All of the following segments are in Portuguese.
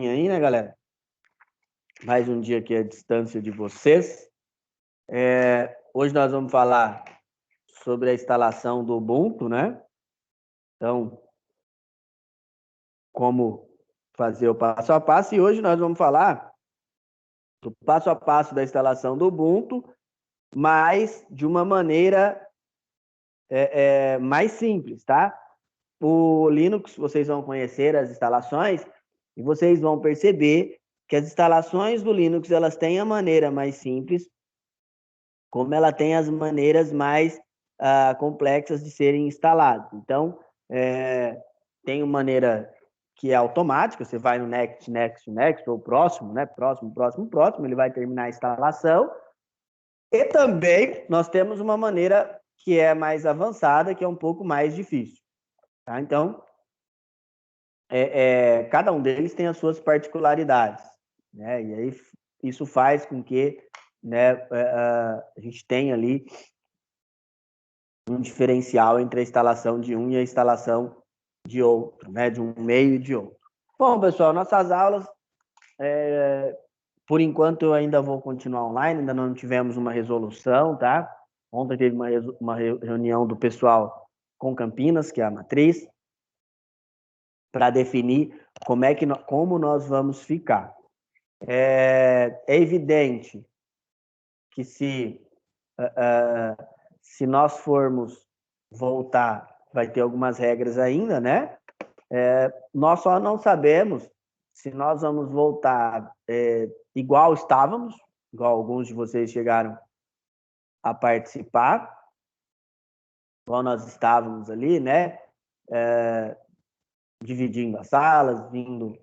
Aí, né, galera? Mais um dia aqui à distância de vocês. Hoje nós vamos falar sobre a instalação do Ubuntu, né? Então, como fazer o passo a passo. E hoje nós vamos falar do passo a passo da instalação do Ubuntu, mas de uma maneira mais simples, tá? O Linux, vocês vão conhecer as instalações e vocês vão perceber que as instalações do Linux, elas têm a maneira mais simples, como ela tem as maneiras mais complexas de serem instaladas. Então, tem uma maneira que é automática, você vai no next, next, next, ou próximo, né? Próximo, próximo, próximo, ele vai terminar a instalação. E também nós temos uma maneira que é mais avançada, que é um pouco mais difícil. Tá? Então, cada um deles tem as suas particularidades, né? E aí isso faz com que, né, a gente tenha ali um diferencial entre a instalação de um e a instalação de outro, né? De um meio e de outro. Bom, pessoal, nossas aulas, por enquanto eu ainda vou continuar online, ainda não tivemos uma resolução, tá? Ontem teve uma reunião do pessoal com Campinas, que é a matriz, para definir como nós vamos ficar. É evidente que se nós formos voltar, vai ter algumas regras ainda, né? Nós só não sabemos se nós vamos voltar igual estávamos, igual alguns de vocês chegaram a participar, igual nós estávamos ali, né? Dividindo as salas, vindo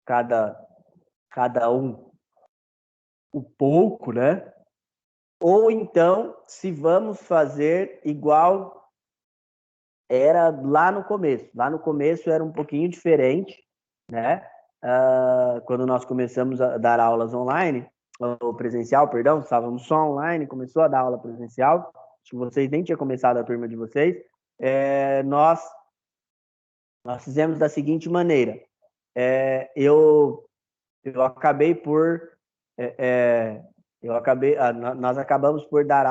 cada um pouco, né? Ou então, se vamos fazer igual era lá no começo. Lá no começo era um pouquinho diferente, né? Quando nós começamos a dar aulas online, ou presencial, perdão, estávamos só online, começou a dar aula presencial, acho que vocês nem tinham começado a turma de vocês, nós fizemos da seguinte maneira, eu acabei por, nós acabamos por dar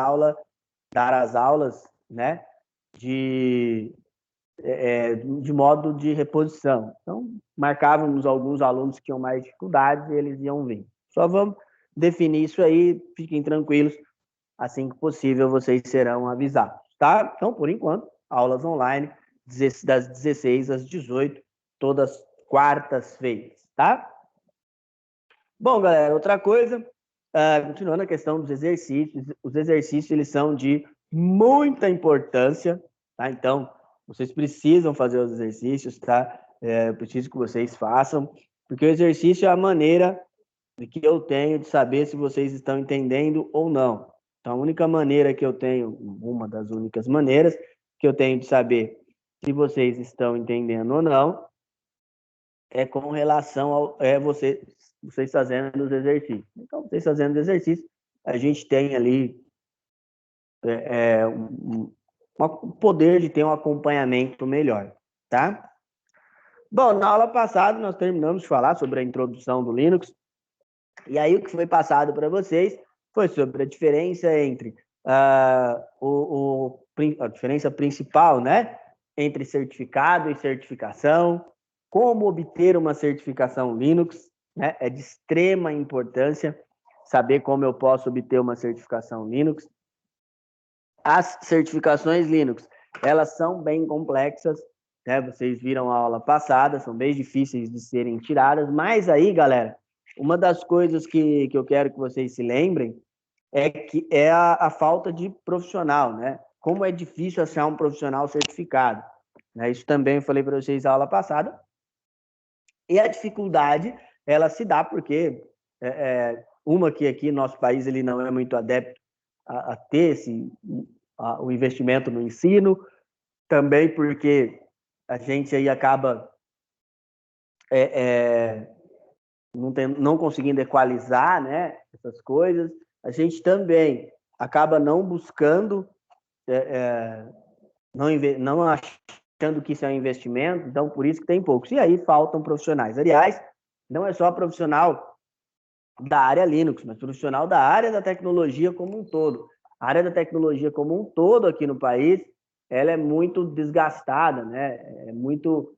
as aulas, né, de modo de reposição. Então, marcávamos alguns alunos que tinham mais dificuldades e eles iam vir. Só vamos definir isso aí, fiquem tranquilos, assim que possível vocês serão avisados, tá? Então, por enquanto, aulas online, das 16 às 18, todas quartas-feiras, tá? Bom, galera, outra coisa, continuando a questão dos exercícios, os exercícios, eles são de muita importância, tá? Então, vocês precisam fazer os exercícios, tá? Eu preciso que vocês façam, porque o exercício é a maneira que eu tenho de saber se vocês estão entendendo ou não. Então, a única maneira que eu tenho, uma das únicas maneiras que eu tenho de saber se vocês estão entendendo ou não, é com relação ao vocês fazendo os exercícios. Então, vocês fazendo os exercícios, a gente tem ali o poder de ter um acompanhamento melhor, tá? Bom, na aula passada nós terminamos de falar sobre a introdução do Linux, e aí o que foi passado para vocês foi sobre a diferença entre a diferença principal, né, entre certificado e certificação, como obter uma certificação Linux, né, é de extrema importância saber como eu posso obter uma certificação Linux. As certificações Linux, elas são bem complexas, né? Vocês viram a aula passada, são bem difíceis de serem tiradas, mas aí, galera, uma das coisas que eu quero que vocês se lembrem é a falta de profissional, né? Como é difícil achar um profissional certificado. Né? Isso também eu falei para vocês na aula passada. E a dificuldade, ela se dá porque uma que aqui no nosso país ele não é muito adepto a ter o investimento no ensino, também porque a gente aí acaba não conseguindo equalizar, né, essas coisas. A gente também acaba não buscando, não achando que isso é um investimento, então por isso que tem poucos. E aí faltam profissionais. Aliás, não é só profissional da área Linux, mas profissional da área da tecnologia como um todo. A área da tecnologia como um todo aqui no país, ela é muito desgastada, né? É muito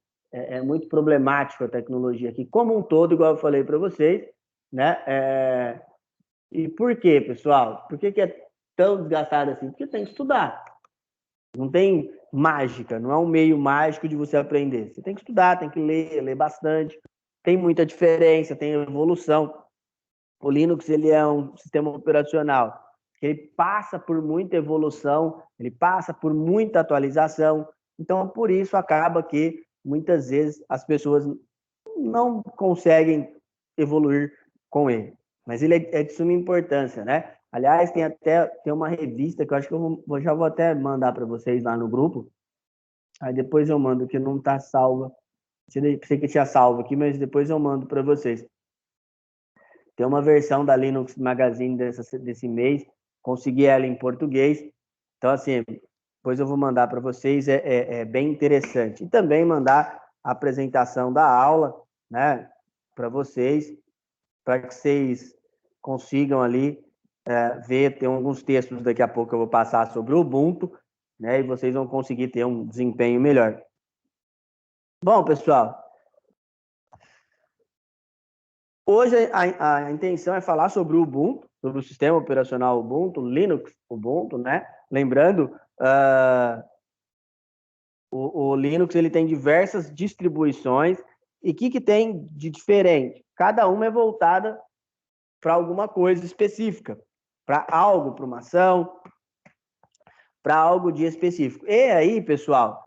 problemático a tecnologia aqui como um todo, igual eu falei para vocês, né? E por quê, pessoal? Por que é tão desgastado assim? Porque tem que estudar. Não tem mágica, não é um meio mágico de você aprender. Você tem que estudar, tem que ler bastante. Tem muita diferença, tem evolução. O Linux, ele é um sistema operacional que ele passa por muita evolução, ele passa por muita atualização. Então, por isso acaba que muitas vezes as pessoas não conseguem evoluir com ele. Mas ele é de suma importância, né? Aliás, tem uma revista que eu acho que já vou até mandar para vocês lá no grupo. Aí depois eu mando, que não está salva. Pensei que tinha salvo aqui, mas depois eu mando para vocês. Tem uma versão da Linux Magazine desse mês, consegui ela em português. Então, assim, depois eu vou mandar para vocês, é bem interessante. E também mandar a apresentação da aula, né, para vocês, para que vocês consigam ali ver. Tem alguns textos daqui a pouco que eu vou passar sobre o Ubuntu, né, e vocês vão conseguir ter um desempenho melhor. Bom, pessoal, hoje a intenção é falar sobre o Ubuntu, sobre o sistema operacional Ubuntu, Linux Ubuntu, né? Lembrando, o Linux ele tem diversas distribuições. E o que tem de diferente? Cada uma é voltada para alguma coisa específica, para algo, para uma ação, para algo de específico. E aí, pessoal,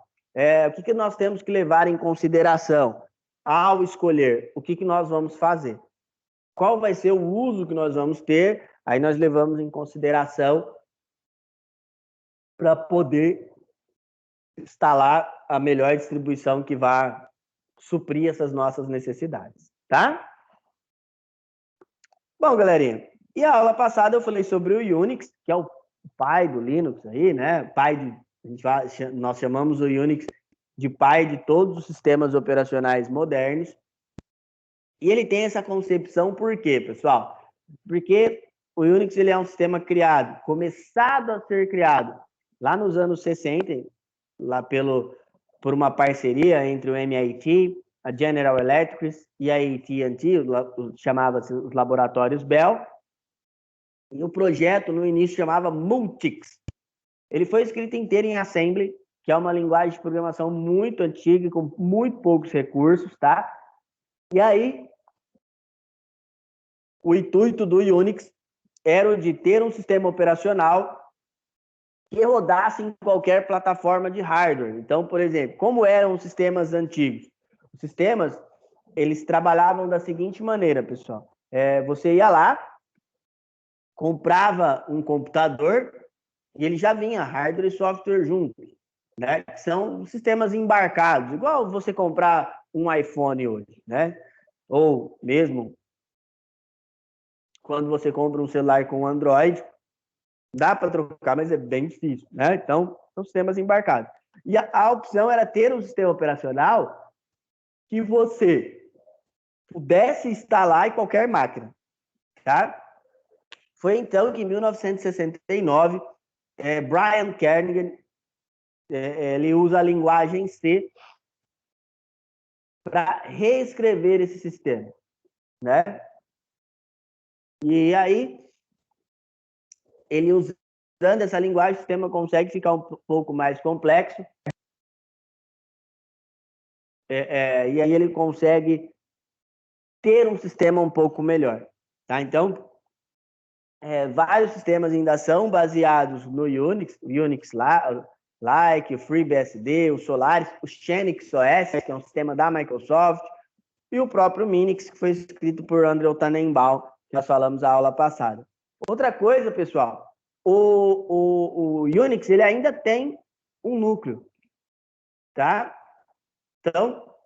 o que nós temos que levar em consideração ao escolher o que nós vamos fazer? Qual vai ser o uso que nós vamos ter? Aí nós levamos em consideração para poder instalar a melhor distribuição que vá suprir essas nossas necessidades, tá? Bom, galerinha, e a aula passada eu falei sobre o Unix, que é o pai do Linux aí, né? Nós chamamos o Unix de pai de todos os sistemas operacionais modernos. E ele tem essa concepção por quê, pessoal? Porque o Unix ele é um sistema criado, começado a ser criado lá nos anos 60, lá por uma parceria entre o MIT, a General Electric e a AT&T, chamava-se os laboratórios Bell. E o projeto no início chamava Multics. Ele foi escrito inteiro em Assembly, que é uma linguagem de programação muito antiga, com muito poucos recursos, tá? E aí, o intuito do Unix era o de ter um sistema operacional que rodasse em qualquer plataforma de hardware. Então, por exemplo, como eram os sistemas antigos? Os sistemas, eles trabalhavam da seguinte maneira, pessoal. Você ia lá, comprava um computador e ele já vinha hardware e software juntos, né? São sistemas embarcados, igual você comprar um iPhone hoje, né? Ou mesmo quando você compra um celular com Android, dá para trocar, mas é bem difícil, né? Então, são sistemas embarcados. E a opção era ter um sistema operacional que você pudesse instalar em qualquer máquina, tá? Foi então que em 1969, Brian Kernighan ele usa a linguagem C para reescrever esse sistema, né? E aí, ele usando essa linguagem, o sistema consegue ficar um pouco mais complexo. E aí ele consegue ter um sistema um pouco melhor, tá? Então, vários sistemas ainda são baseados no Unix Like, o FreeBSD, o Solaris, o Xenix OS, que é um sistema da Microsoft, e o próprio Minix, que foi escrito por Andrew Tannenbaum, que nós falamos na aula passada. Outra coisa, pessoal, o Unix ele ainda tem um núcleo, tá? Então,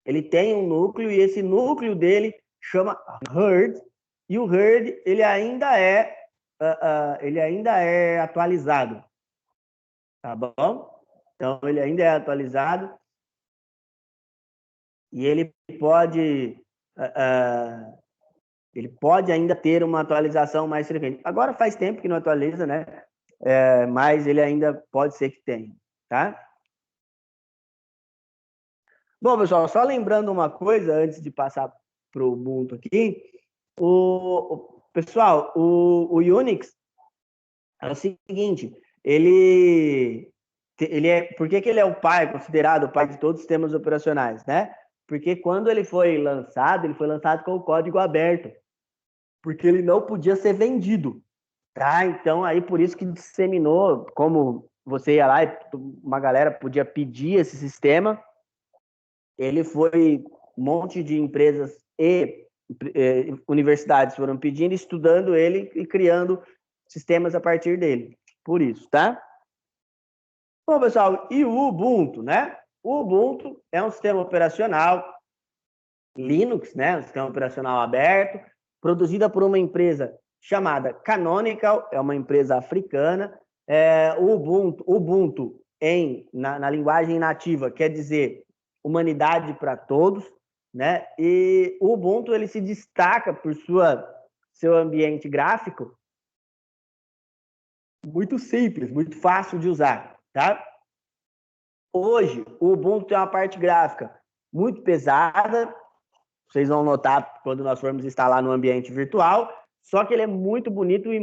ele tem um núcleo e esse núcleo dele chama herd, e o herd ele ainda é atualizado, tá bom? Então, ele ainda é atualizado e ele pode ele pode ainda ter uma atualização mais frequente. Agora faz tempo que não atualiza, né? Mas ele ainda pode ser que tenha, tá? Bom, pessoal, só lembrando uma coisa antes de passar para o Ubuntu aqui. Pessoal, o Unix é o seguinte, por que ele é o pai, considerado o pai de todos os sistemas operacionais, né? Porque quando ele foi lançado com o código aberto, porque ele não podia ser vendido, tá? Então, aí por isso que disseminou, como você ia lá e uma galera podia pedir esse sistema, ele foi um monte de empresas e universidades foram pedindo, estudando ele e criando sistemas a partir dele. Por isso, tá? Bom, pessoal, e o Ubuntu, né? O Ubuntu é um sistema operacional Linux, né? Um sistema operacional aberto, produzida por uma empresa chamada Canonical, é uma empresa africana. O Ubuntu na linguagem nativa quer dizer humanidade para todos, né? E o Ubuntu ele se destaca por seu ambiente gráfico muito simples, muito fácil de usar, tá? Hoje, o Ubuntu tem uma parte gráfica muito pesada, vocês vão notar quando nós formos instalar no ambiente virtual, só que ele é muito bonito e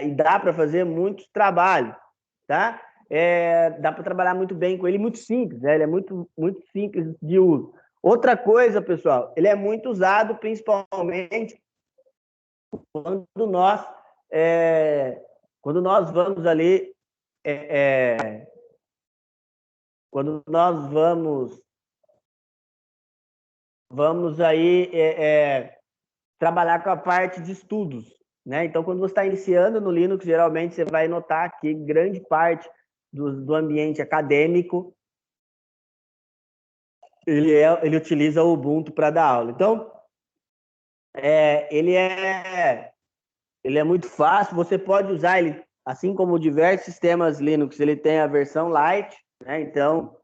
e dá para fazer muito trabalho, tá? Dá para trabalhar muito bem com ele, muito simples, né? Ele é muito simples de uso. Outra coisa, pessoal, ele é muito usado principalmente quando nós vamos ali, quando nós vamos aí trabalhar com a parte de estudos, né? Então, quando você está iniciando no Linux, geralmente você vai notar que grande parte do ambiente acadêmico ele utiliza o Ubuntu para dar aula. Então, ele é muito fácil, você pode usar ele, assim como diversos sistemas Linux, ele tem a versão Lite, né? Então,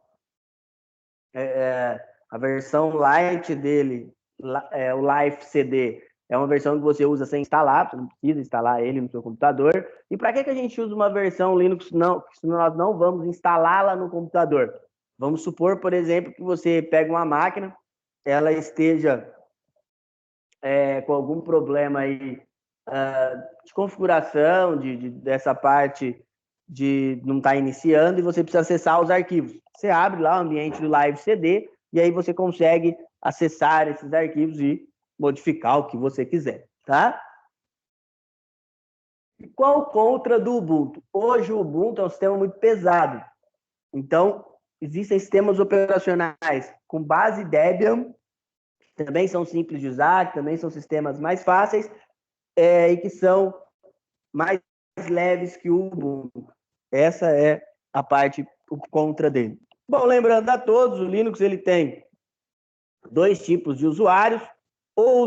a versão Lite dele, o Live CD, é uma versão que você usa sem instalar, você não precisa instalar ele no seu computador. E para que a gente usa uma versão Linux se nós não vamos instalá-la no computador? Vamos supor, por exemplo, que você pega uma máquina, ela esteja com algum problema aí de configuração, dessa parte de não estar iniciando, e você precisa acessar os arquivos. Você abre lá o ambiente do Live CD, e aí você consegue acessar esses arquivos e modificar o que você quiser, tá? E qual contra do Ubuntu? Hoje o Ubuntu é um sistema muito pesado. Então, existem sistemas operacionais com base Debian, que também são simples de usar, que também são sistemas mais fáceis, e que são mais leves que o Ubuntu. Essa é a parte contra dele. Bom, lembrando a todos, o Linux ele tem dois tipos de usuários: o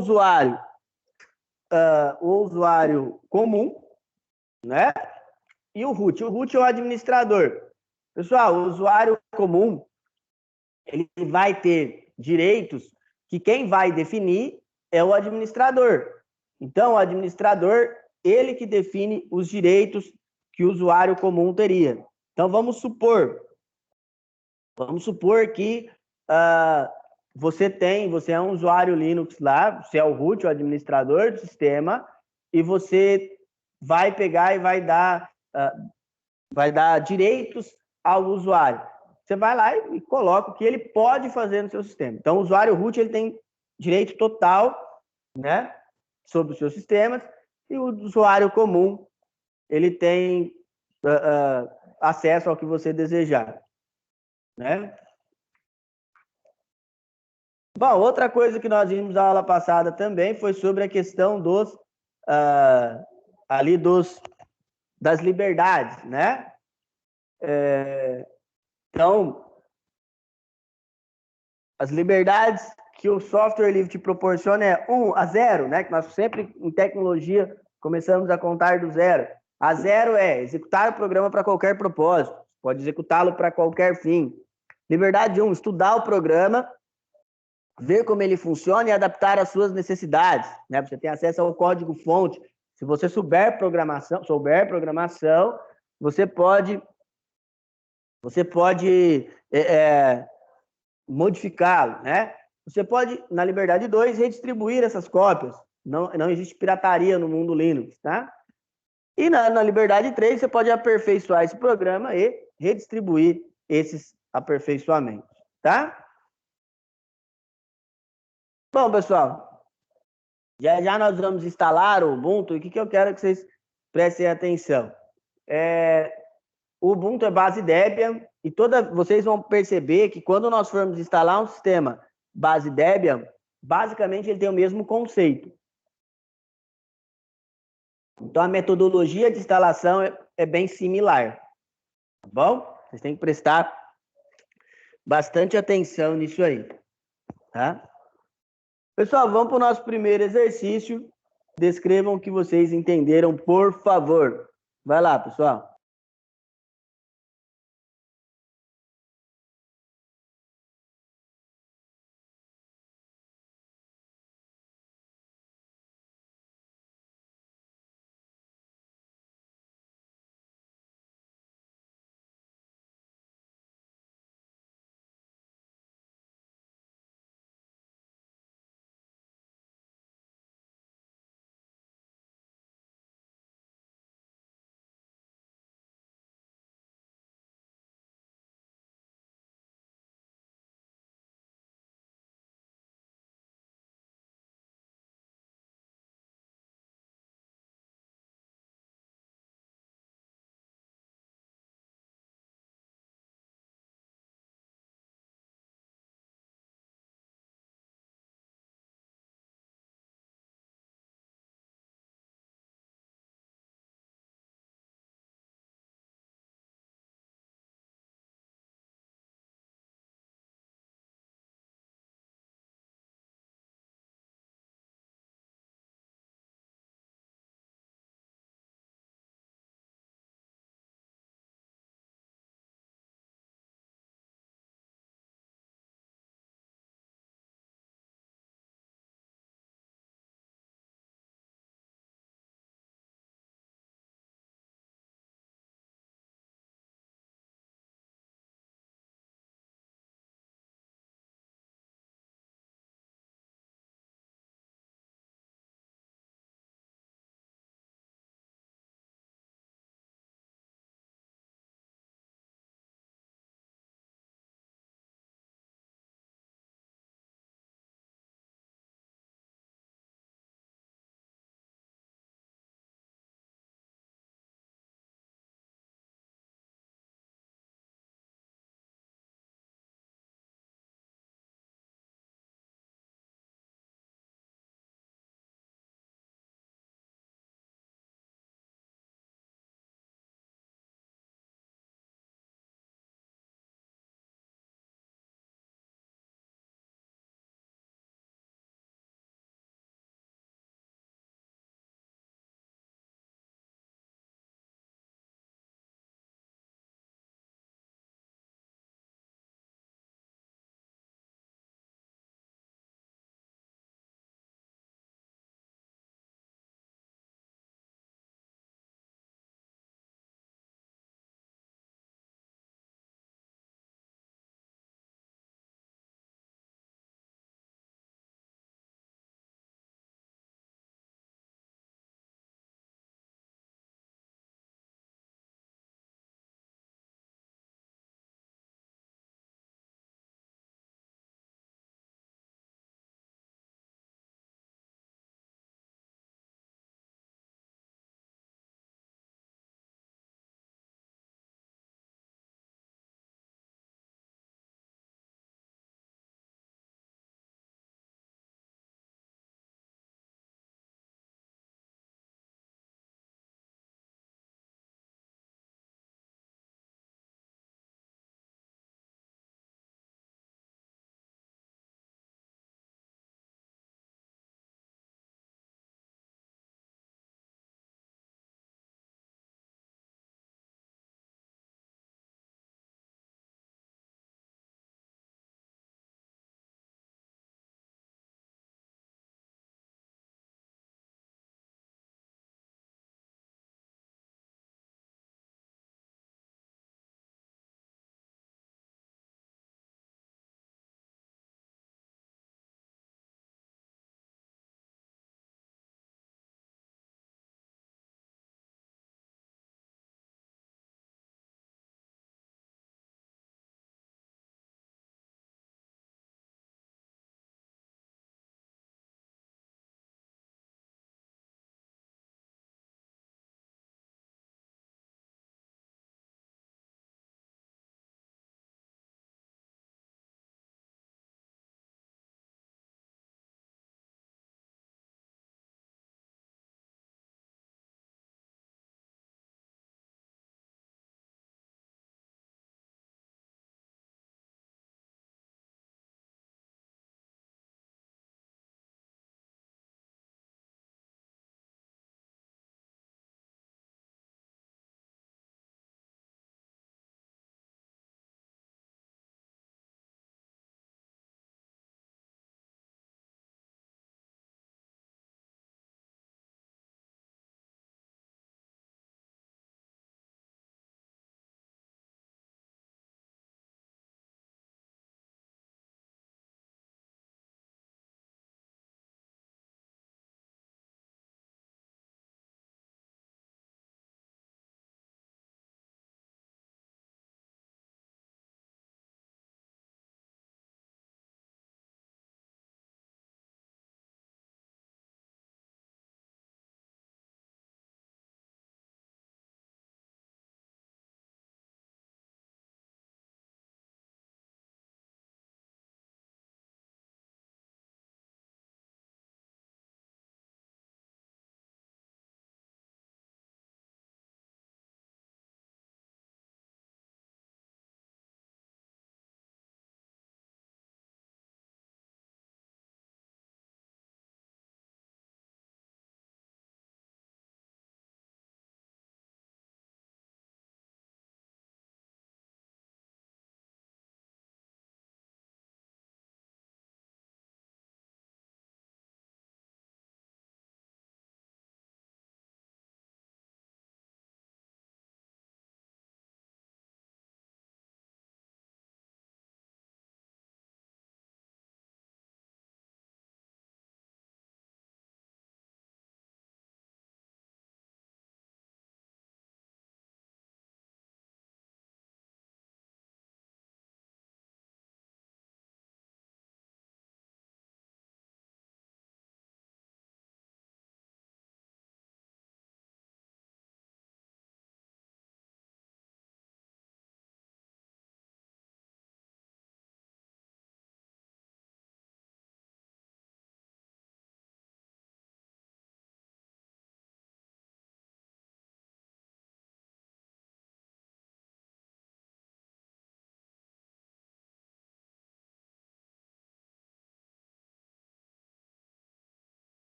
usuário comum, né? E o root. O root é o administrador. Pessoal, o usuário comum ele vai ter direitos que quem vai definir é o administrador. Então, o administrador, ele que define os direitos que o usuário comum teria. Então, vamos supor que você é um usuário Linux lá, você é o root, o administrador do sistema, e você vai pegar e vai dar direitos ao usuário. Você vai lá e coloca o que ele pode fazer no seu sistema. Então, o usuário root ele tem direito total, né, sobre os seus sistemas, e o usuário comum ele tem acesso ao que você desejar, né? Bom, outra coisa que nós vimos na aula passada também foi sobre a questão das liberdades, né? Então, as liberdades que o software livre te proporciona é 1 a 0, né? Que nós sempre em tecnologia começamos a contar do zero. A 0 é executar o programa para qualquer propósito, pode executá-lo para qualquer fim. Liberdade 1, estudar o programa. ver como ele funciona e adaptar às suas necessidades, né? Você tem acesso ao código-fonte. Se você souber programação, você pode, modificá-lo, né? Você pode, na Liberdade 2, redistribuir essas cópias. Não existe pirataria no mundo Linux, tá? E na Liberdade 3, você pode aperfeiçoar esse programa e redistribuir esses aperfeiçoamentos, tá? Bom, pessoal, já nós vamos instalar o Ubuntu. E o que eu quero que vocês prestem atenção? O Ubuntu é base Debian e vocês vão perceber que quando nós formos instalar um sistema base Debian, basicamente ele tem o mesmo conceito. Então a metodologia de instalação é bem similar, tá bom? Vocês têm que prestar bastante atenção nisso aí, tá? Pessoal, vamos para o nosso primeiro exercício. Descrevam o que vocês entenderam, por favor. Vai lá, pessoal.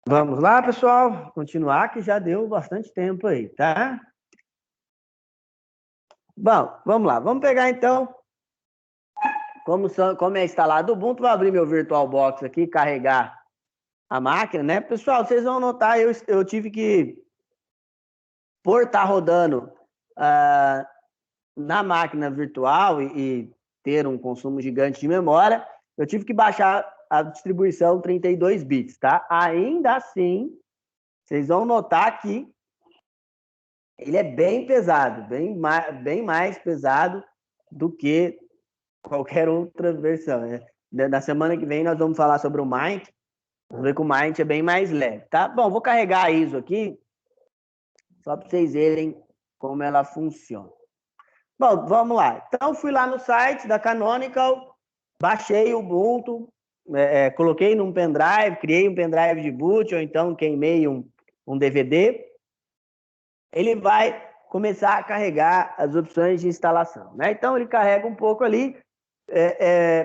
Vamos lá, pessoal, continuar que já deu bastante tempo aí, tá? Bom, vamos lá, vamos pegar então como é instalado o Ubuntu. Vou abrir meu VirtualBox aqui, carregar a máquina, né? Pessoal, vocês vão notar, eu tive que, por estar rodando uh, na máquina virtual e ter um consumo gigante de memória, eu tive que baixar a distribuição 32 bits, tá? Ainda assim, vocês vão notar que ele é bem pesado, bem mais pesado do que qualquer outra versão, né? Na semana que vem nós vamos falar sobre o Mint. Vamos ver que o Mint é bem mais leve, tá? Bom, vou carregar a ISO aqui, só para vocês verem como ela funciona. Bom, vamos lá. Então, fui lá no site da Canonical, baixei o Ubuntu, coloquei num pendrive, criei um pendrive de boot, ou então queimei um DVD. Ele vai começar a carregar as opções de instalação, né? Então, ele carrega um pouco ali.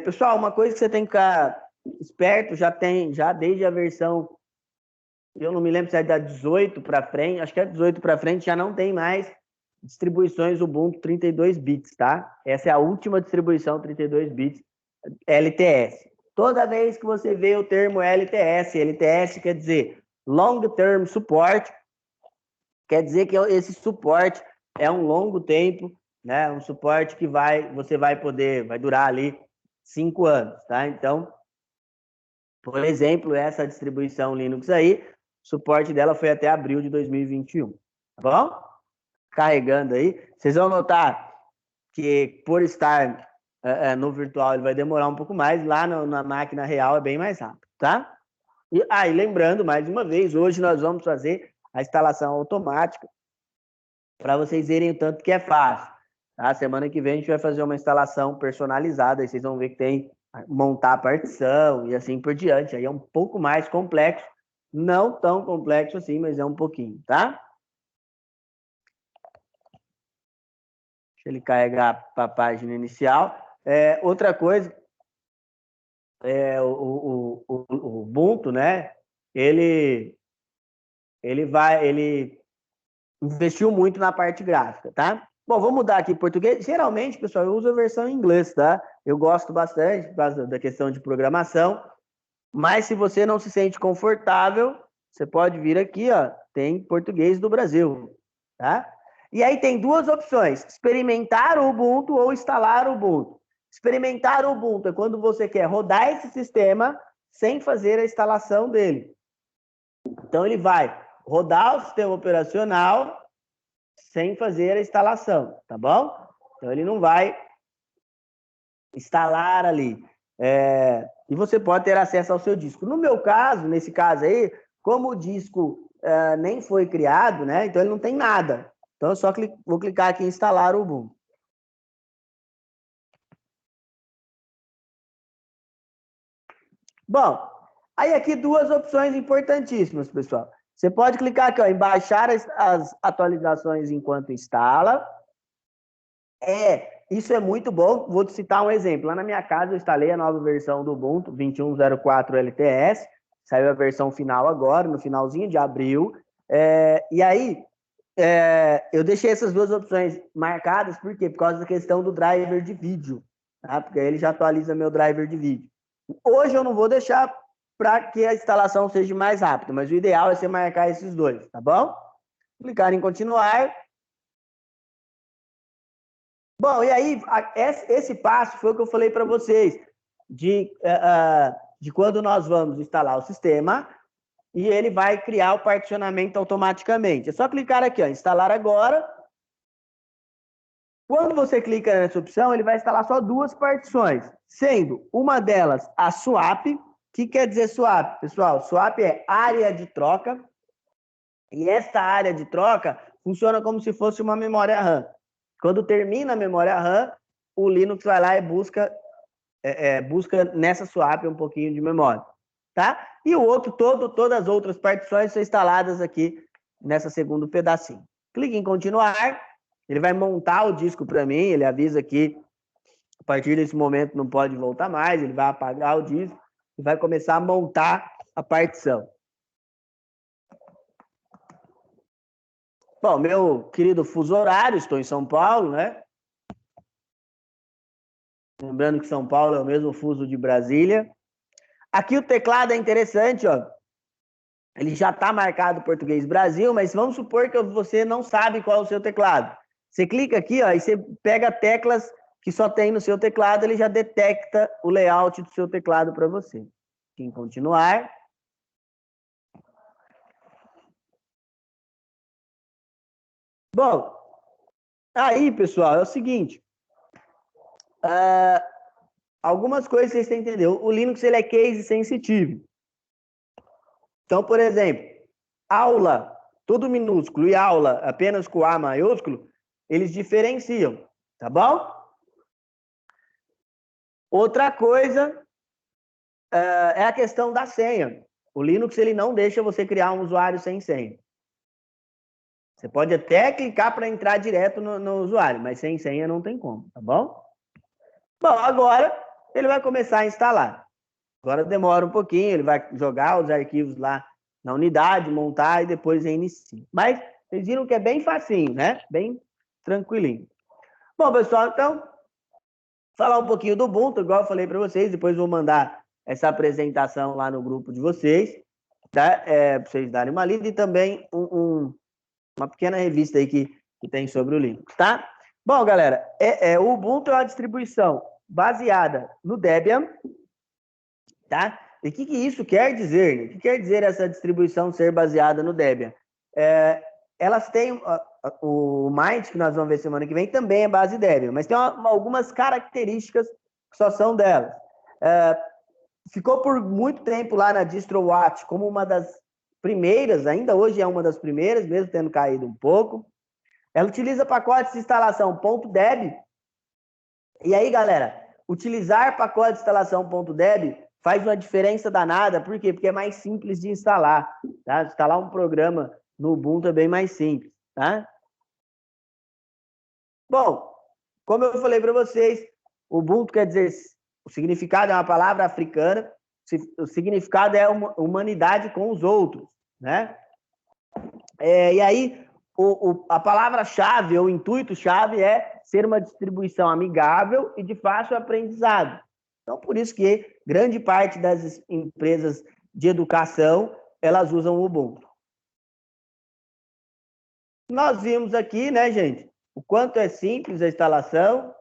Pessoal, uma coisa que você tem que ficar esperto, já desde a versão, eu não me lembro se é da 18 para frente, acho que é 18 para frente, já não tem mais distribuições Ubuntu 32 bits, tá? Essa é a última distribuição 32 bits LTS. Toda vez que você vê o termo LTS quer dizer Long Term Support, quer dizer que esse suporte é um longo tempo, né? Um suporte que você vai durar ali 5 anos, tá? Então, por exemplo, essa distribuição Linux aí, o suporte dela foi até abril de 2021, tá bom? Carregando aí. Vocês vão notar que por estar no virtual ele vai demorar um pouco mais, lá na máquina real é bem mais rápido, tá? E aí, lembrando, mais uma vez, hoje nós vamos fazer a instalação automática para vocês verem o tanto que é fácil. Tá? Semana que vem a gente vai fazer uma instalação personalizada, aí vocês vão ver que tem montar a partição e assim por diante. Aí é um pouco mais complexo, não tão complexo assim, mas é um pouquinho, tá? Deixa ele carregar para a página inicial. Outra coisa, o Ubuntu, né? Ele investiu muito na parte gráfica, tá? Bom, vou mudar aqui para português. Geralmente, pessoal, eu uso a versão em inglês, tá? Eu gosto bastante por causa da questão de programação, mas se você não se sente confortável, você pode vir aqui, ó, tem português do Brasil, tá? E aí tem duas opções: experimentar o Ubuntu ou instalar o Ubuntu. Experimentar o Ubuntu é quando você quer rodar esse sistema sem fazer a instalação dele. Então ele vai rodar o sistema operacional sem fazer a instalação, tá bom? Então ele não vai instalar ali. E você pode ter acesso ao seu disco. No meu caso, nesse caso aí, como o disco nem foi criado, né? Então ele não tem nada. Então eu só vou clicar aqui em instalar o Ubuntu. Bom, aí aqui duas opções importantíssimas, pessoal. Você pode clicar aqui, ó, em baixar as atualizações enquanto instala. Isso é muito bom. Vou te citar um exemplo. Lá na minha casa eu instalei a nova versão do Ubuntu 21.04 LTS. Saiu a versão final agora, no finalzinho de abril. E aí, eu deixei essas duas opções marcadas, por quê? Por causa da questão do driver de vídeo, tá? Porque aí ele já atualiza meu driver de vídeo. Hoje eu não vou deixar para que a instalação seja mais rápida, mas o ideal é você marcar esses dois, tá bom? Clicar em continuar. Bom, e aí, esse passo foi o que eu falei para vocês, de quando nós vamos instalar o sistema e ele vai criar o particionamento automaticamente. É só clicar aqui, ó, instalar agora. Quando você clica nessa opção, ele vai instalar só duas partições, sendo uma delas a swap. O que quer dizer swap, pessoal? Swap é área de troca, e esta área de troca funciona como se fosse uma memória RAM. Quando termina a memória RAM, o Linux vai lá e busca nessa swap um pouquinho de memória, tá? E o outro, todas as outras partições são instaladas aqui nessa segundo pedacinho. Clique em continuar, ele vai montar o disco para mim, ele avisa que a partir desse momento não pode voltar mais, ele vai apagar o disco e vai começar a montar a partição. Bom, meu querido fuso horário, estou em São Paulo, né? Lembrando que São Paulo é o mesmo fuso de Brasília. Aqui o teclado é interessante, ó. Ele já está marcado português Brasil, mas vamos supor que você não sabe qual é o seu teclado. Você clica aqui, ó, e você pega teclas que só tem no seu teclado, ele já detecta o layout do seu teclado para você. Em continuar. Bom, aí, pessoal, é o seguinte. Algumas coisas vocês têm que entender. O Linux ele é case sensitivo. Então, por exemplo, aula, tudo minúsculo, e aula apenas com A maiúsculo, eles diferenciam, tá bom? Outra coisa é a questão da senha. O Linux ele não deixa você criar um usuário sem senha. Você pode até clicar para entrar direto no usuário, mas sem senha não tem como, tá bom? Bom, agora ele vai começar a instalar. Agora demora um pouquinho, ele vai jogar os arquivos lá na unidade, montar e depois reinicia. Mas vocês viram que é bem facinho, né? Bem tranquilinho. Bom, pessoal, então, falar um pouquinho do Ubuntu, igual eu falei para vocês, depois vou mandar essa apresentação lá no grupo de vocês, tá? Para vocês darem uma lida e também uma pequena revista aí que tem sobre o Linux, tá? Bom, galera, o Ubuntu é uma distribuição baseada no Debian, tá? E o que isso quer dizer? Né? O que quer dizer essa distribuição ser baseada no Debian? Elas têm o Mint, que nós vamos ver semana que vem, também é base Debian, mas tem algumas características que só são delas. Ficou por muito tempo lá na DistroWatch como uma das primeiras, ainda hoje é uma das primeiras, mesmo tendo caído um pouco. Ela utiliza pacotes de instalação .deb. E aí, galera, utilizar pacote de instalação .deb faz uma diferença danada. Por quê? Porque é mais simples de instalar. Tá? Instalar um programa no Ubuntu é bem mais simples. Tá? Bom, como eu falei para vocês, Ubuntu quer dizer, o significado é uma palavra africana, o significado é uma humanidade com os outros. Né? E aí, a palavra-chave, ou o intuito-chave é ser uma distribuição amigável e de fácil aprendizado. Então, por isso que grande parte das empresas de educação, elas usam o Ubuntu. Nós vimos aqui, né, gente, o quanto é simples a instalação,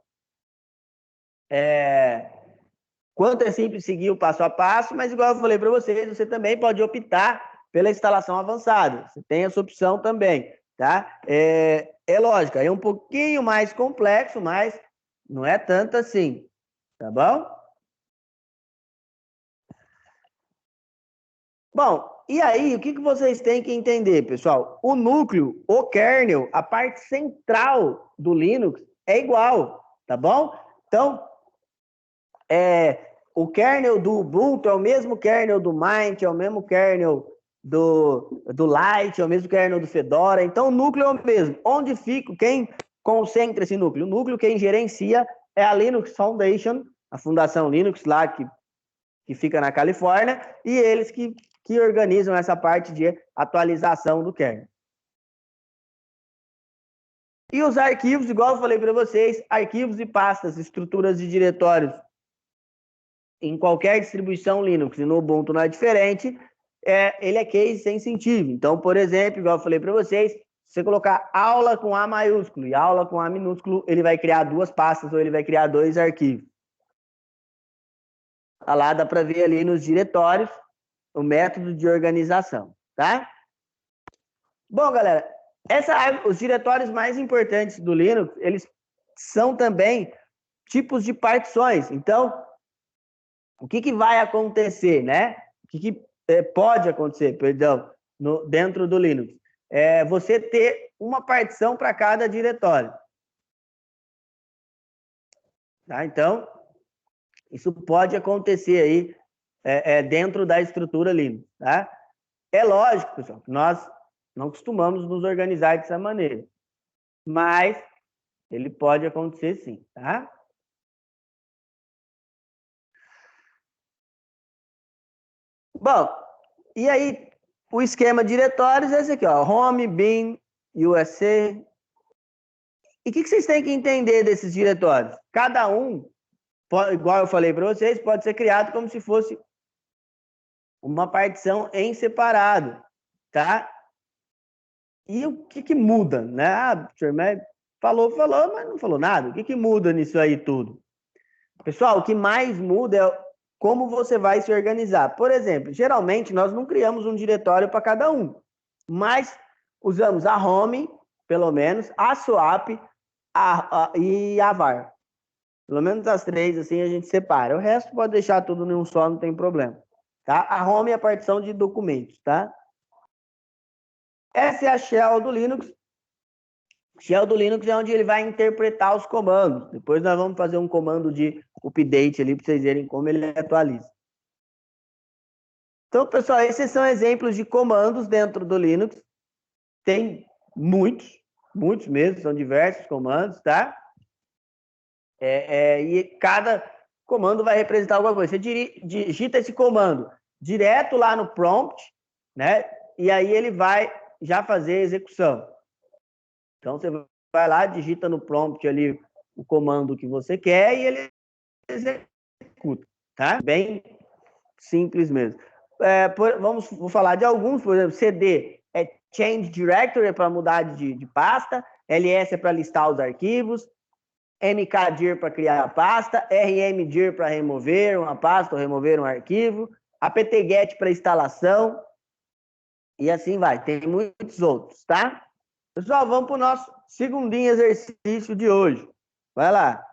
quanto é simples seguir o passo a passo, mas igual eu falei para vocês, você também pode optar pela instalação avançada. Você tem essa opção também, tá? É lógico, é um pouquinho mais complexo, mas não é tanto assim, tá bom? Bom, e aí, o que vocês têm que entender, pessoal? O núcleo, o kernel, a parte central do Linux é igual, tá bom? Então, o kernel do Ubuntu é o mesmo kernel do Mint, é o mesmo kernel do Lite, é o mesmo kernel do Fedora. Então, o núcleo é o mesmo. Onde fica, quem concentra esse núcleo? O núcleo, quem gerencia é a Linux Foundation, a Fundação Linux lá, que fica na Califórnia, e eles que organizam essa parte de atualização do kernel. E os arquivos, igual eu falei para vocês, arquivos e pastas, estruturas de diretórios, em qualquer distribuição Linux, e no Ubuntu não é diferente, ele é case sensitivo. Então, por exemplo, igual eu falei para vocês, se você colocar aula com A maiúsculo e aula com A minúsculo, ele vai criar duas pastas ou ele vai criar dois arquivos. Lá dá para ver ali nos diretórios o método de organização, tá? Bom, galera, os diretórios mais importantes do Linux, eles são também tipos de partições. Então, o que vai acontecer, né? O que pode acontecer, perdão, dentro do Linux? Você ter uma partição para cada diretório. Tá? Então, isso pode acontecer aí dentro da estrutura Linux. Tá? É lógico, pessoal, que nós não costumamos nos organizar dessa maneira, mas ele pode acontecer sim, tá? Bom, e aí o esquema de diretórios é esse aqui, ó, home, bin, USA. E o que vocês têm que entender desses diretórios? Cada um, igual eu falei para vocês, pode ser criado como se fosse uma partição em separado, tá? E o que muda, né? Ah, o senhor falou, mas não falou nada. O que muda nisso aí tudo? Pessoal, o que mais muda é como você vai se organizar. Por exemplo, geralmente nós não criamos um diretório para cada um, mas usamos a home, pelo menos, a swap e a var. Pelo menos as três, assim, a gente separa. O resto pode deixar tudo em um só, não tem problema. Tá? A home é a partição de documentos, tá? Essa é a shell do Linux. Shell do Linux é onde ele vai interpretar os comandos. Depois nós vamos fazer um comando de update ali para vocês verem como ele atualiza. Então, pessoal, esses são exemplos de comandos dentro do Linux. Tem muitos mesmo, são diversos comandos, tá? E cada comando vai representar alguma coisa. Você digita esse comando direto lá no prompt, né? E aí ele vai já fazer a execução. Então, você vai lá, digita no prompt ali o comando que você quer e ele executa, tá? Bem simples mesmo. Vou falar de alguns, por exemplo, CD é Change Directory, é para mudar de pasta, LS é para listar os arquivos, mkdir para criar a pasta, rmdir para remover uma pasta ou remover um arquivo, apt-get para instalação, e assim vai. Tem muitos outros, tá? Pessoal, vamos para o nosso segundinho exercício de hoje. Vai lá.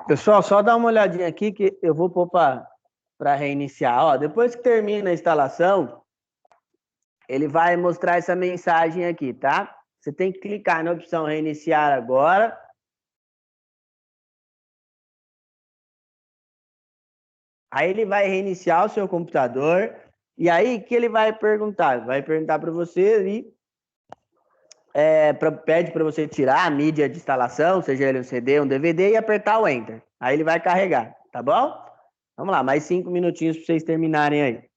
Pessoal, só dá uma olhadinha aqui que eu vou pôr para reiniciar. Ó, depois que termina a instalação, ele vai mostrar essa mensagem aqui, tá? Você tem que clicar na opção reiniciar agora. Aí ele vai reiniciar o seu computador. E aí, o que ele vai perguntar? Vai perguntar para você ali, pede para você tirar a mídia de instalação, seja ele um CD, um DVD, e apertar o Enter. Aí ele vai carregar, tá bom? Vamos lá, mais 5 minutinhos para vocês terminarem aí.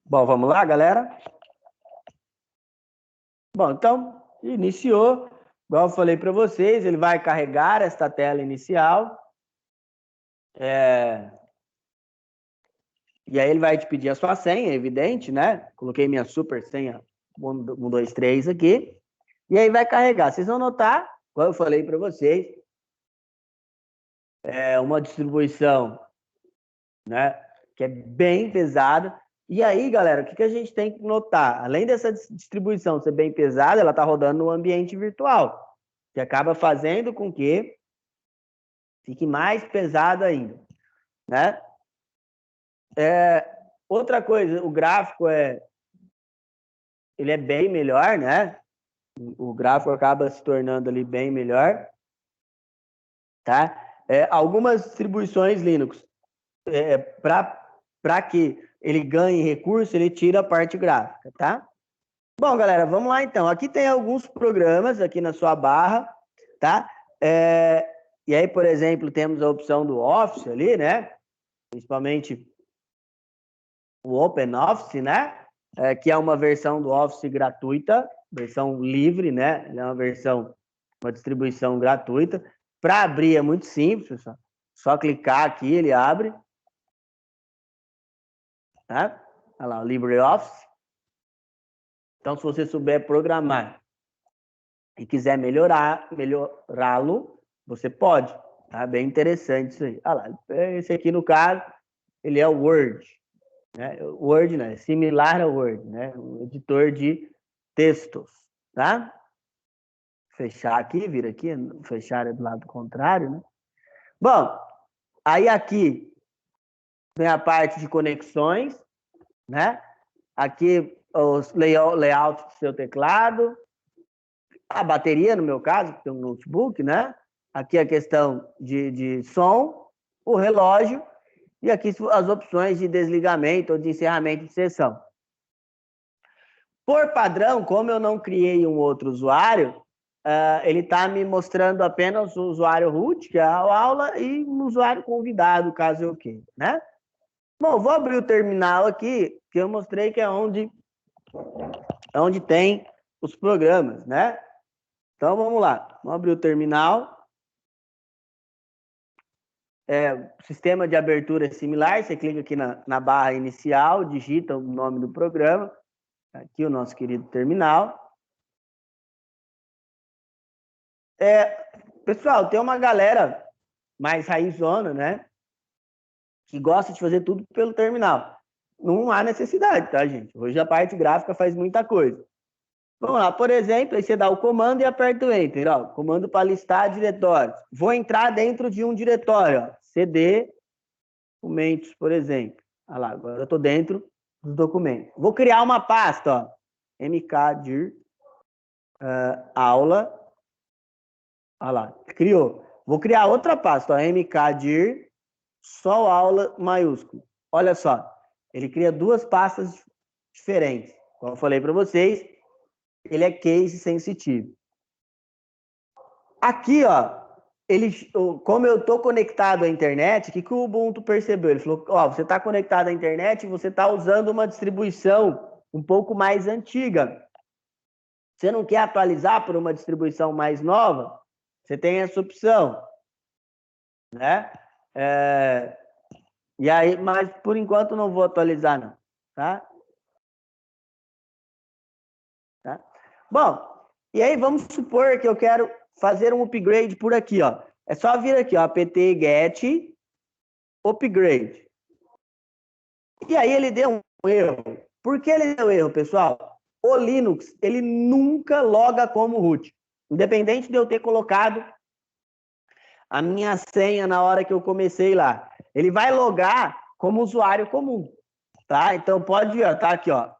Bom, vamos lá, galera? Bom, então, iniciou. Igual eu falei para vocês, ele vai carregar esta tela inicial. E aí ele vai te pedir a sua senha, evidente, né? Coloquei minha super senha 1, 2, 3 aqui. E aí vai carregar. Vocês vão notar, como eu falei para vocês, é uma distribuição, né, que é bem pesada. E aí, galera, o que a gente tem que notar? Além dessa distribuição ser bem pesada, ela está rodando no ambiente virtual, que acaba fazendo com que fique mais pesado ainda, né? Outra coisa, o gráfico ele é bem melhor, né? O gráfico acaba se tornando ali bem melhor, tá? Algumas distribuições Linux, para que ele ganhe recurso, ele tira a parte gráfica, tá? Bom, galera, vamos lá então. Aqui tem alguns programas aqui na sua barra, tá? E aí, por exemplo, temos a opção do Office ali, né? Principalmente o OpenOffice, né? Que é uma versão do Office gratuita, versão livre, né? Ele é uma distribuição gratuita. Para abrir é muito simples, pessoal. Só clicar aqui, ele abre. Tá? Olha lá, o LibreOffice. Então, se você souber programar e quiser melhorá-lo, você pode. Tá? Bem interessante isso aí. Olha lá, esse aqui, no caso, ele é o Word. Né? Word, né? Similar ao Word, né? Um editor de textos, tá? Fechar aqui, vir aqui, fechar é do lado contrário, né? Bom, aí aqui tem a parte de conexões, né? Aqui os layout do seu teclado, a bateria, no meu caso, que tem um notebook, né? Aqui a questão de som, o relógio, e aqui as opções de desligamento ou de encerramento de sessão. Por padrão, como eu não criei um outro usuário, ele está me mostrando apenas o usuário root, que é a aula, e um usuário convidado, caso eu queira, né? Bom, vou abrir o terminal aqui, que eu mostrei que é onde tem os programas, né? Então, vamos lá. Vamos abrir o terminal. Sistema de abertura similar, você clica aqui na barra inicial, digita o nome do programa. Aqui o nosso querido terminal. Pessoal, tem uma galera mais raizona, né? Que gosta de fazer tudo pelo terminal. Não há necessidade, tá, gente? Hoje a parte gráfica faz muita coisa. Vamos lá, por exemplo, aí você dá o comando e aperta o Enter. Ó, comando para listar diretórios. Vou entrar dentro de um diretório. Ó, CD, documentos, por exemplo. Olha lá, agora eu estou dentro dos documentos. Vou criar uma pasta, ó, mkdir aula. Olha lá, criou. Vou criar outra pasta, ó, mkdir só aula maiúsculo. Olha só, ele cria duas pastas diferentes. Como eu falei para vocês, ele é case sensitivo. Aqui, ó, como eu estou conectado à internet, o que o Ubuntu percebeu? Ele falou, ó, você está conectado à internet e você está usando uma distribuição um pouco mais antiga. Você não quer atualizar para uma distribuição mais nova? Você tem essa opção, né? E aí, mas por enquanto não vou atualizar, não, tá? Bom, e aí vamos supor que eu quero fazer um upgrade por aqui, ó. É só vir aqui, ó, apt-get upgrade. E aí ele deu um erro. Por que ele deu erro, pessoal? O Linux, ele nunca loga como root. Independente de eu ter colocado a minha senha na hora que eu comecei lá. Ele vai logar como usuário comum, tá? Então pode ver, ó, tá aqui, ó.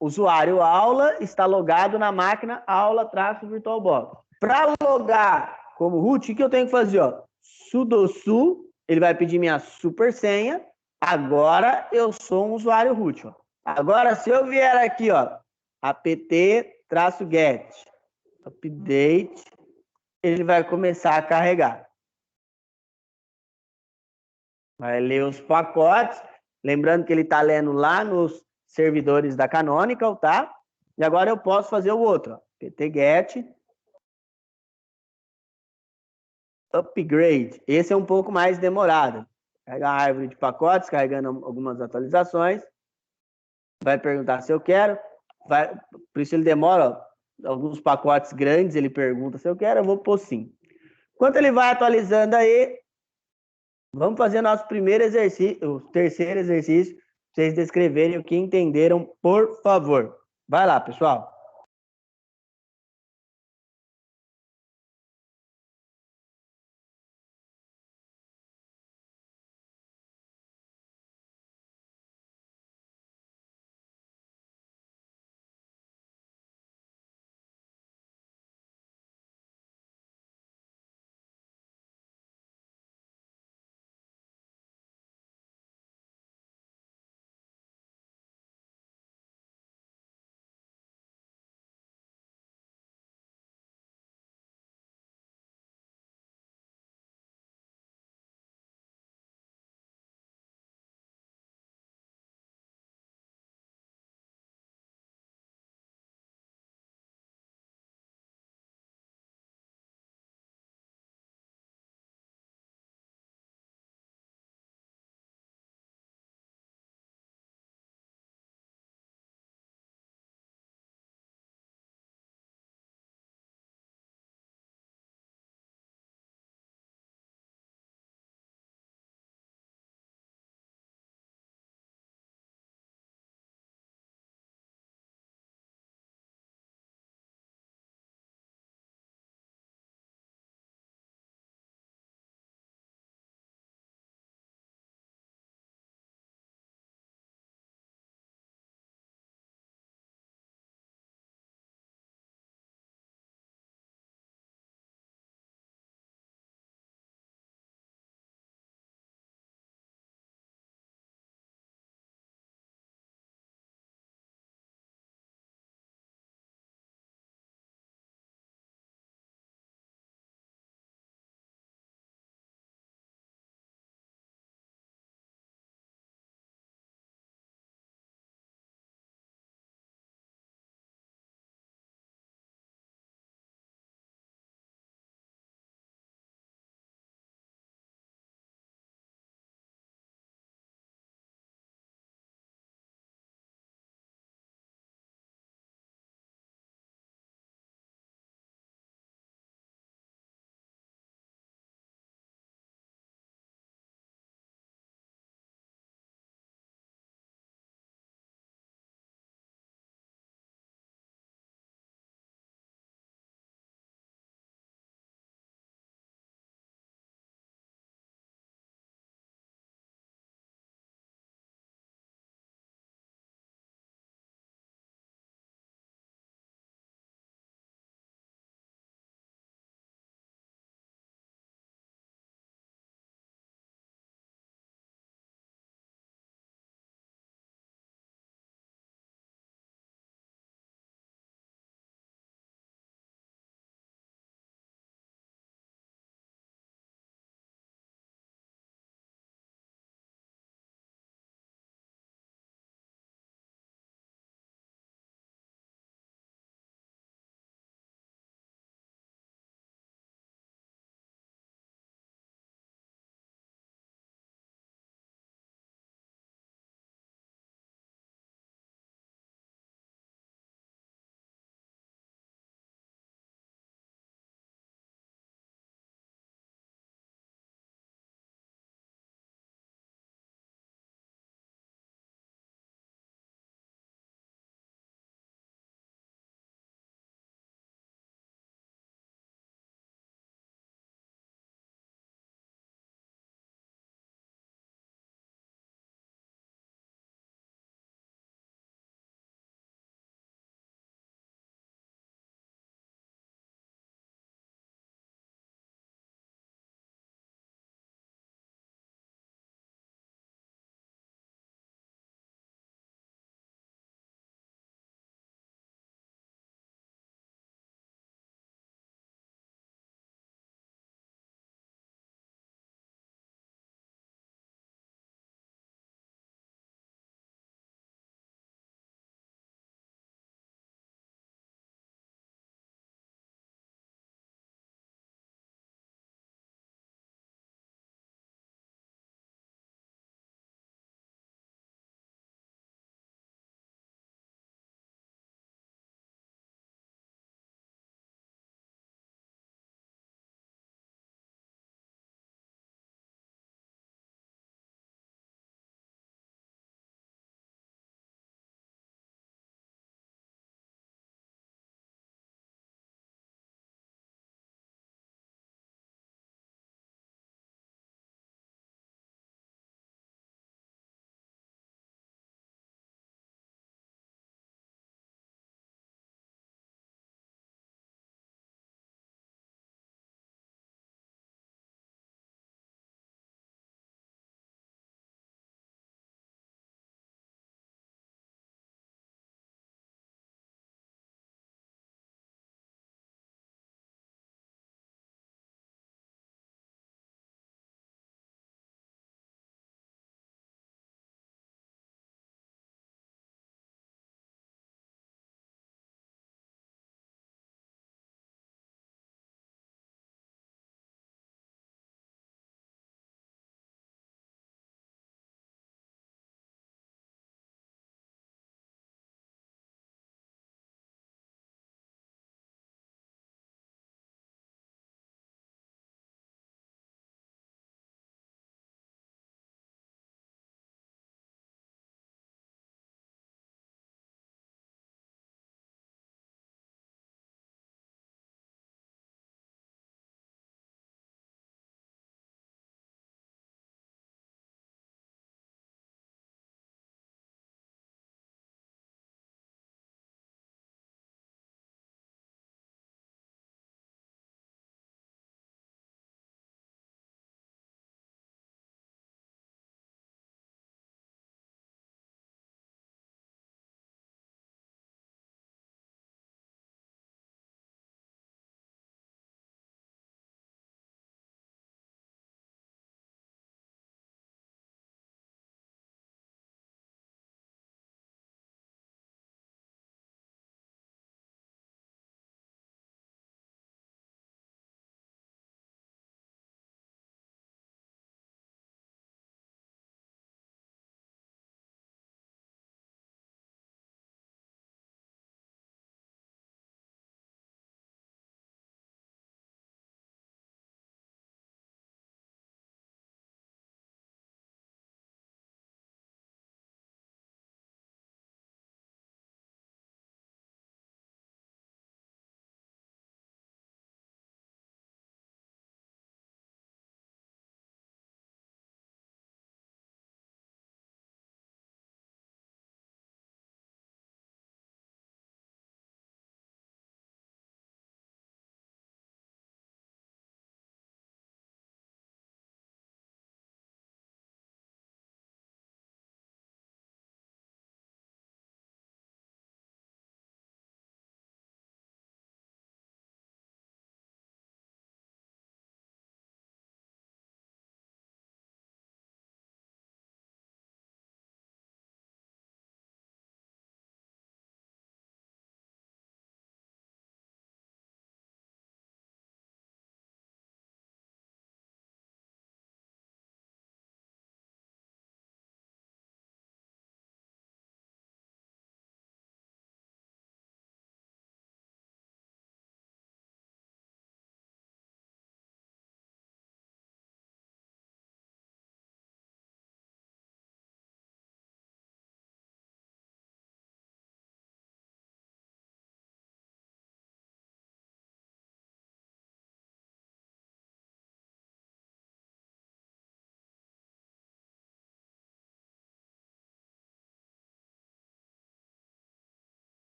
Usuário aula está logado na máquina aula-virtualbox. Para logar como root, o que eu tenho que fazer? Ó? Sudo su, ele vai pedir minha super senha. Agora eu sou um usuário root. Ó. Agora, se eu vier aqui, ó, apt-get update, ele vai começar a carregar. Vai ler os pacotes. Lembrando que ele está lendo lá nos servidores da Canonical, tá? E agora eu posso fazer o outro, ó, pt-get upgrade. Esse é um pouco mais demorado. Pega a árvore de pacotes, carregando algumas atualizações. Vai perguntar se eu quero. Por isso ele demora, ó, alguns pacotes grandes, ele pergunta se eu quero, eu vou pôr sim. Enquanto ele vai atualizando aí, vamos fazer nosso primeiro exercício, o terceiro exercício, para vocês descreverem o que entenderam, por favor. Vai lá, pessoal.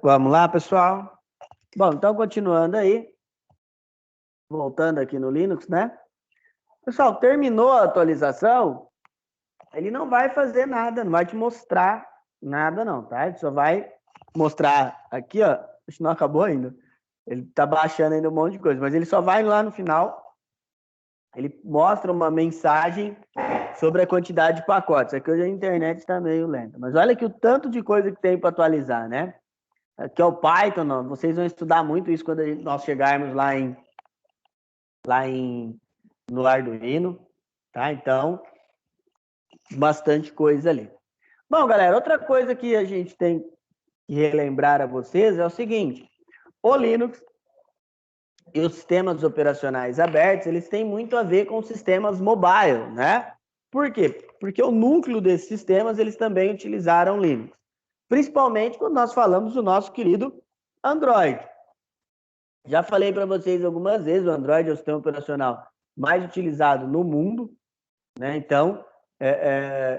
Vamos lá, pessoal. Bom, então continuando aí, voltando aqui no Linux, né? Pessoal, terminou a atualização, ele não vai fazer nada, não vai te mostrar nada não, tá? Ele só vai mostrar aqui, ó, acho que não acabou ainda. Ele tá baixando ainda um monte de coisa, mas ele só vai lá no final, ele mostra uma mensagem sobre a quantidade de pacotes. Aqui hoje a internet está meio lenta, mas olha aqui o tanto de coisa que tem para atualizar, né? Aqui é o Python, ó, vocês vão estudar muito isso quando nós chegarmos no Arduino, tá? Então, bastante coisa ali. Bom, galera, outra coisa que a gente tem que relembrar a vocês é o seguinte: o Linux e os sistemas operacionais abertos, eles têm muito a ver com sistemas mobile, né? Por quê? Porque o núcleo desses sistemas, eles também utilizaram Linux. Principalmente quando nós falamos do nosso querido Android. Já falei para vocês algumas vezes, o Android é o sistema operacional mais utilizado no mundo, né? Então,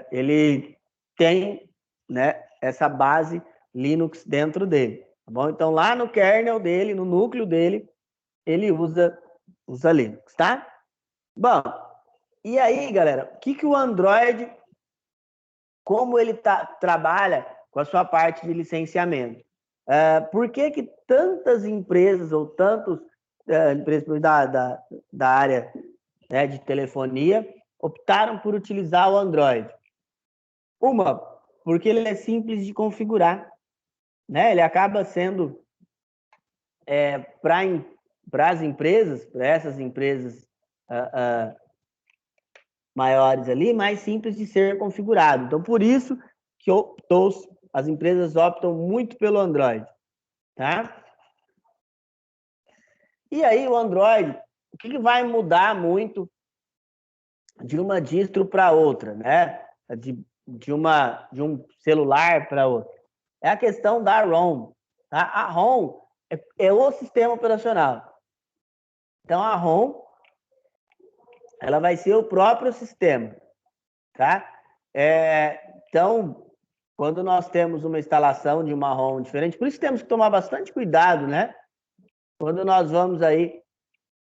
ele tem, né, essa base Linux dentro dele, tá bom? Então, lá no kernel dele, no núcleo dele, ele usa Linux, tá? Bom, e aí, galera, o que o Android, como ele trabalha com a sua parte de licenciamento? Por que tantas empresas ou tantos empresas da área, né, de telefonia optaram por utilizar o Android? Uma, porque ele é simples de configurar, né? Ele acaba sendo para as empresas, para essas empresas maiores ali, mais simples de ser configurado. Então, por isso que as empresas optam muito pelo Android, tá? E aí, o Android, o que vai mudar muito de uma distro para outra, né? De um celular para outro? É a questão da ROM. Tá? A ROM é o sistema operacional. Então, a ROM, ela vai ser o próprio sistema, tá? Então, quando nós temos uma instalação de uma ROM diferente, por isso temos que tomar bastante cuidado, né? Quando nós vamos aí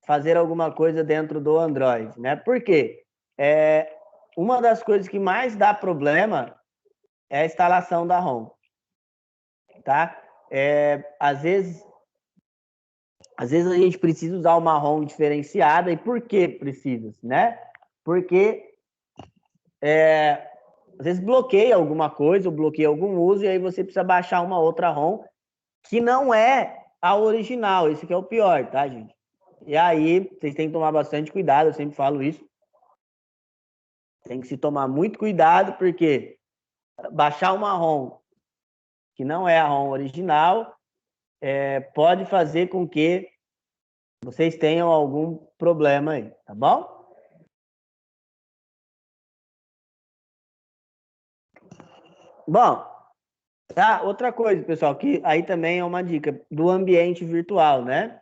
fazer alguma coisa dentro do Android, né? Por quê? Uma das coisas que mais dá problema é a instalação da ROM, tá? Às vezes a gente precisa usar uma ROM diferenciada. E por que precisa, né? Porque às vezes bloqueia alguma coisa, ou bloqueia algum uso, e aí você precisa baixar uma outra ROM que não é a original. Isso que é o pior, tá, gente? E aí, vocês têm que tomar bastante cuidado, eu sempre falo isso. Tem que se tomar muito cuidado, porque baixar uma ROM que não é a ROM original pode fazer com que vocês tenham algum problema aí, tá bom? Bom, tá? Outra coisa, pessoal, que aí também é uma dica do ambiente virtual, né?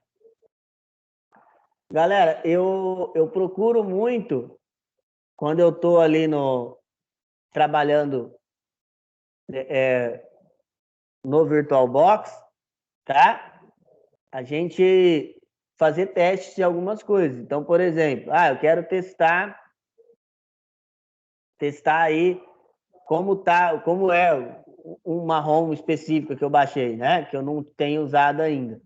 Galera, eu procuro muito, quando eu estou ali trabalhando no VirtualBox, tá? A gente fazer testes de algumas coisas. Então, por exemplo, eu quero testar aí como é uma ROM específica que eu baixei, né? Que eu não tenho usado ainda.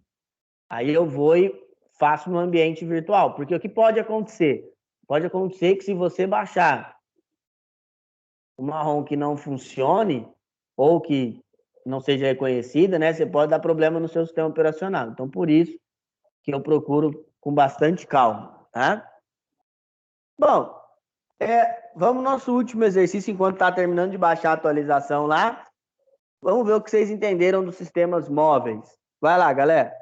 Aí eu vou e faço no ambiente virtual, porque o que pode acontecer? Pode acontecer que se você baixar uma ROM que não funcione ou que não seja reconhecida, né? Você pode dar problema no seu sistema operacional. Então, por isso que eu procuro com bastante calma, tá? Bom, vamos ao nosso último exercício enquanto está terminando de baixar a atualização lá. Vamos ver o que vocês entenderam dos sistemas móveis. Vai lá, galera.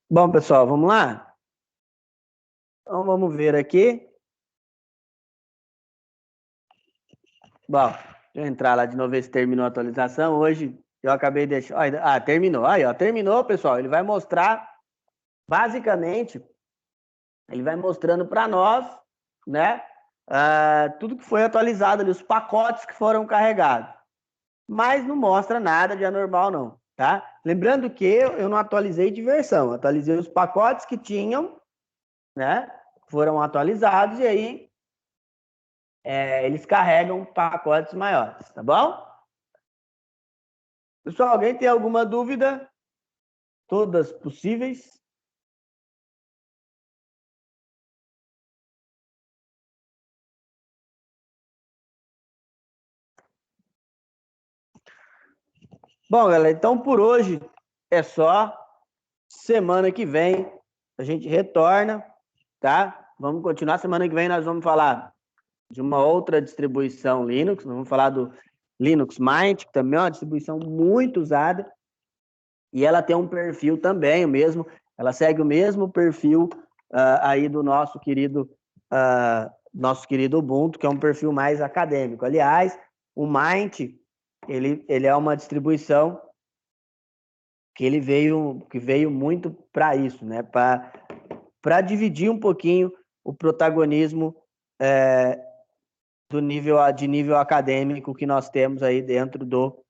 Bom, pessoal, vamos lá? Então, vamos ver aqui. Bom, deixa eu entrar lá de novo, ver se terminou a atualização. Hoje eu acabei deixando... Ah, terminou. Aí, ó, terminou, pessoal. Ele vai mostrar, basicamente, ele vai mostrando para nós, né, tudo que foi atualizado ali, os pacotes que foram carregados. Mas não mostra nada de anormal, não, tá? Lembrando que eu não atualizei de versão, atualizei os pacotes que tinham, né, foram atualizados e aí eles carregam pacotes maiores, tá bom? Pessoal, alguém tem alguma dúvida? Todas possíveis? Bom, galera, então por hoje é só. Semana que vem a gente retorna, tá? Vamos continuar. Semana que vem nós vamos falar de uma outra distribuição Linux. Nós vamos falar do Linux Mint, que também é uma distribuição muito usada. E ela tem um perfil também, o mesmo. Ela segue o mesmo perfil aí do nosso querido Ubuntu, que é um perfil mais acadêmico. Aliás, o Mint, ele é uma distribuição que veio muito para isso, né? Para dividir um pouquinho o protagonismo de nível acadêmico que nós temos aí dentro do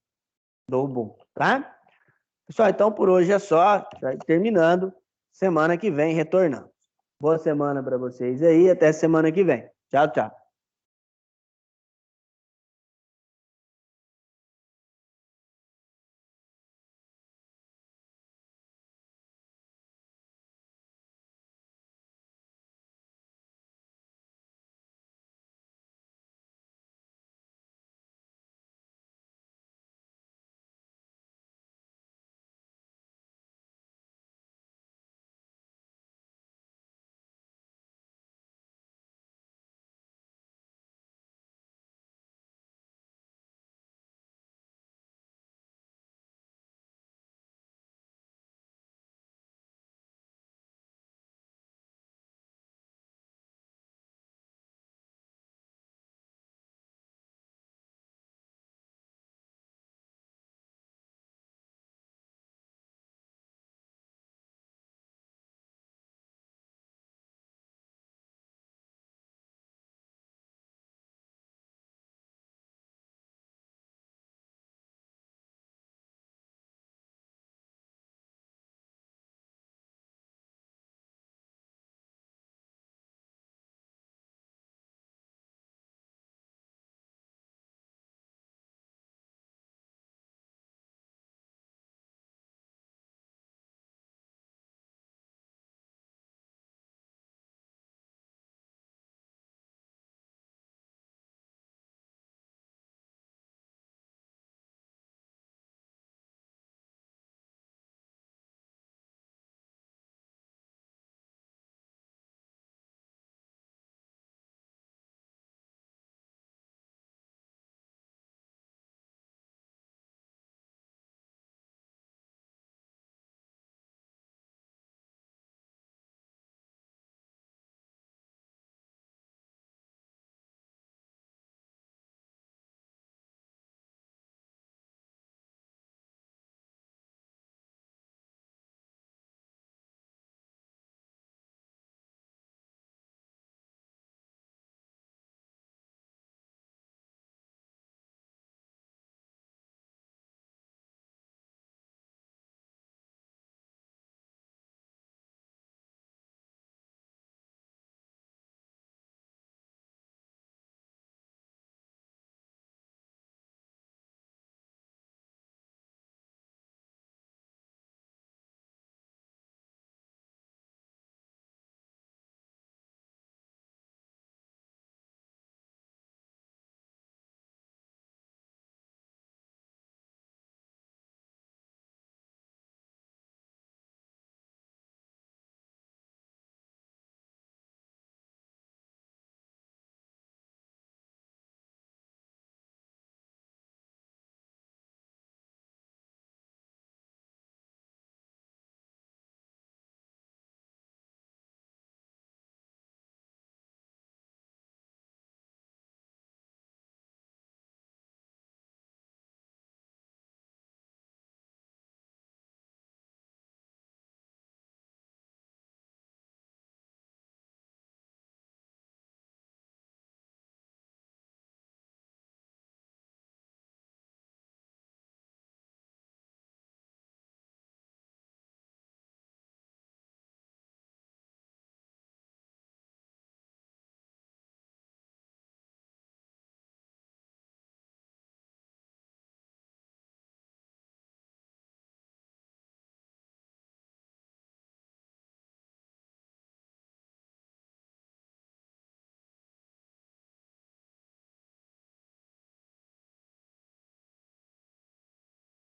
Ubuntu, tá? Pessoal, então por hoje é só, terminando. Semana que vem retornando. Boa semana para vocês aí, até semana que vem. Tchau, tchau.